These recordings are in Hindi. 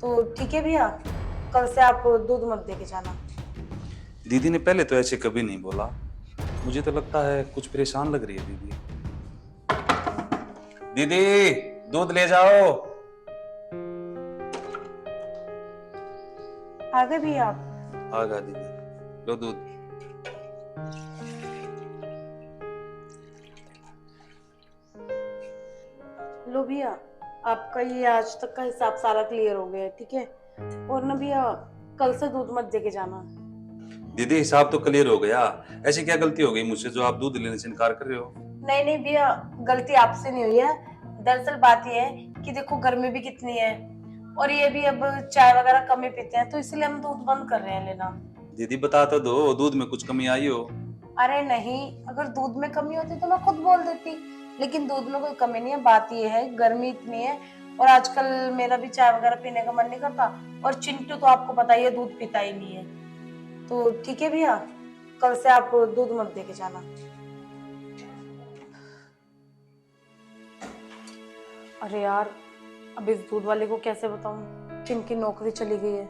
तो ठीक है भैया, कल से आप दूध मत दे के जाना। दीदी ने पहले तो ऐसे कभी नहीं बोला। मुझे तो लगता है कुछ परेशान लग रही है दीदी। दीदी, दूध ले जाओ। आ गए भैया आप? आ गया दीदी, लो दूध। लो भैया, आपका ये आज तक का हिसाब सारा क्लियर हो गया है, ठीक है। और ना भैया, कल से दूध मत दे के जाना। दीदी हिसाब तो क्लियर हो गया, ऐसी क्या गलती हो गई मुझसे जो आप दूध लेने से इनकार कर रहे हो? नहीं नहीं भैया, गलती आपसे नहीं हुई है। दरअसल बात यह है कि देखो गर्मी भी कितनी है, और ये भी अब चाय वगैरह कम ही पीते हैं, तो इसलिए हम दूध बंद कर रहे हैं लेना। दीदी बता तो दो, दूध में कुछ कमी आई हो? अरे नहीं, अगर दूध में कमी होती तो मैं खुद बोल देती, लेकिन दूध में कोई कमी नहीं है। बात ये है, गर्मी इतनी है, और आजकल मेरा भी चाय वगैरह पीने का मन नहीं करता, और चिंटू तो आपको पता ही है दूध पीता ही नहीं है। तो ठीक है भैया, कल से आप दूध मत दे के जाना। अरे यार, अब इस दूध वाले को कैसे बताऊं कि इनकी नौकरी चली गई है।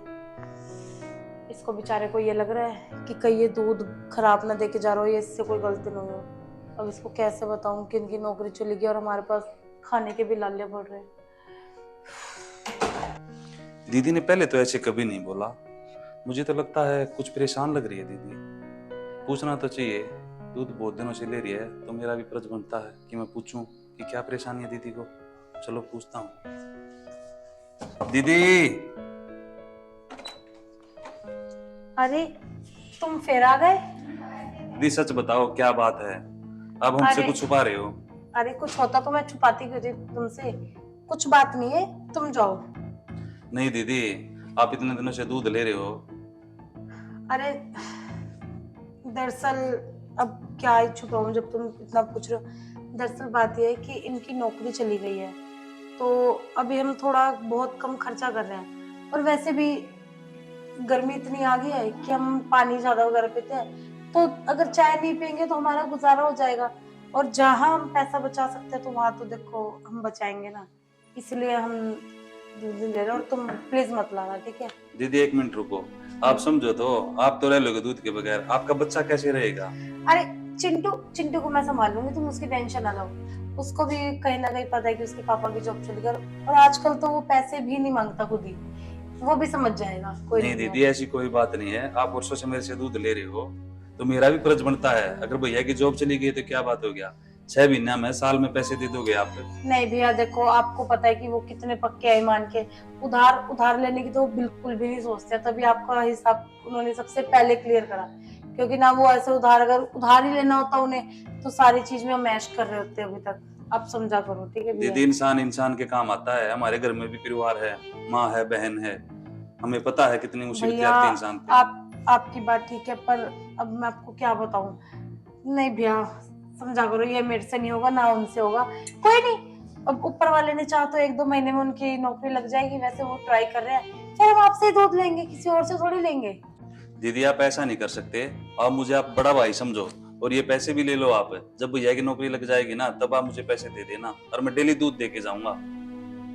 इसको बेचारे को ये लग रहा है कि कहीं ये दूध खराब ना दे के जा रहा हो, ये इससे कोई गलती नहीं हो। अब इसको कैसे बताऊं कि इनकी नौकरी चली गई और हमारे पास खाने के भी लाले पड़ रहे हैं। दीदी ने पहले तो ऐसे कभी नहीं बोला। मुझे तो लगता है कुछ परेशान लग रही है दीदी। पूछना तो चाहिए, दूध बहुत दिनों से ले रही है तो मेरा भी फर्ज बनता है कि मैं पूछूं कि क्या परेशानी है दीदी को। चलो पूछता हूँ। दीदी। अरे, तुम फिर आ गए? दीदी सच बताओ, क्या बात है? अब हमसे अरे कुछ छुपा रहे हो? अरे, कुछ होता तो मैं छुपाती क्यों थी तुमसे। कुछ बात नहीं है, तुम जाओ। नहीं दीदी, आप इतने दिनों से दूध ले रहे हो। अरे दरअसल, अब क्या ही छुपाऊं जब तुम इतना पूछ रहे हो। दरअसल बात यह है कि इनकी नौकरी चली गई है, तो अभी हम थोड़ा बहुत कम खर्चा कर रहे हैं, और वैसे भी गर्मी इतनी आ गई है कि हम पानी ज्यादा वगैरह पीते हैं, तो अगर चाय नहीं पियेंगे तो हमारा गुजारा हो जाएगा। और जहां हम पैसा बचा सकते हैं तो वहां तो देखो हम बचाएंगे ना, इसलिए हम दूध ले रहे हैं। और तुम प्लीज मत लाना, ठीक है। दीदी एक मिनट रुको, आप समझो तो, आप तो रह लोगे दूध के बगैर, आपका बच्चा कैसे रहेगा? अरे चिंटू चिंटू को मैं संभाल लूंगी, तुम उसकी टेंशन ना लो। उसको भी कहीं ना कहीं पता है कि उसके पापा की जॉब चली गई, और आजकल तो वो पैसे भी नहीं मांगता खुद ही, वो भी समझ जाएगा। कोई नहीं नहीं दीदी, ऐसी कोई बात नहीं है। आप वर्षों से मेरे से दूध ले रहे हो तो मेरा भी फर्ज बनता है। अगर भैया की जॉब चली गई तो क्या बात हो गया? 6 महीना में, साल में पैसे दे दोगे आप? नहीं भैया, देखो आपको पता है कि वो कितने पक्के हैं ईमान के। उधार उधार लेने की तो वो बिल्कुल भी नहीं सोचते, तभी आपका हिसाब उन्होंने सबसे पहले क्लियर करा। क्योंकि ना वो ऐसे उधार, अगर उधार ही लेना होता उन्हें तो सारी चीज में मैश कर रहे होते अभी तक। आप समझा करो, ठीक है दीदी भैया। इंसान इंसान के काम आता है। हमारे घर में भी परिवार है, माँ है, बहन है, हमें पता है कितनी मुसीबतें भैया आती है इंसान पे। आपकी बात ठीक है, पर अब मैं आपको क्या बताऊं। नहीं भैया, समझा करो, ये मेरे से नहीं होगा ना उनसे होगा। कोई नहीं, अब ऊपर वाले ने चाहा तो 1-2 महीने में उनकी नौकरी लग जाएगी। वैसे वो ट्राई कर रहे हैं, फिर हम आपसे ही दूध लेंगे, किसी और से थोड़ी लेंगे। दीदी आप ऐसा नहीं कर सकते। आप मुझे आप बड़ा भाई समझो, और ये पैसे भी ले लो आप। जब भैया की नौकरी लग जाएगी ना, तब आप मुझे पैसे दे देना, और मैं डेली दूध दे के जाऊंगा।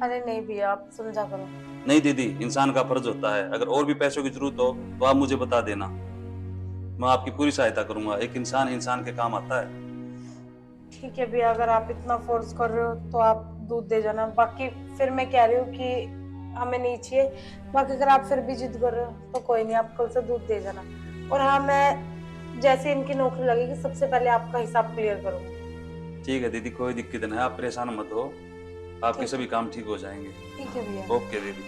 अरे नहीं भैया, आप समझा करो। नहीं दीदी, इंसान का फर्ज होता है, अगर और भी पैसों की जरूरत हो तो आप मुझे बता देना, मैं आपकी पूरी सहायता करूंगा। एक इंसान इंसान के काम आता है। ठीक है भैया, अगर आप इतना फोर्स कर रहे हो तो आप दूध दे जाना। बाकी फिर मैं कह रही हूँ कि हमें नहीं चाहिए। बाकी अगर आप फिर भी जिद कर रहे हो तो कोई नहीं, आप कल से दूध दे जाना। और हाँ, मैं जैसे इनकी नौकरी लगेगी सबसे पहले आपका हिसाब क्लियर करूंगी। ठीक है दीदी, कोई दिक्कत नहीं है, आप परेशान मत हो, आपके सभी काम ठीक हो जाएंगे। ठीक है भैया। ओके दीदी।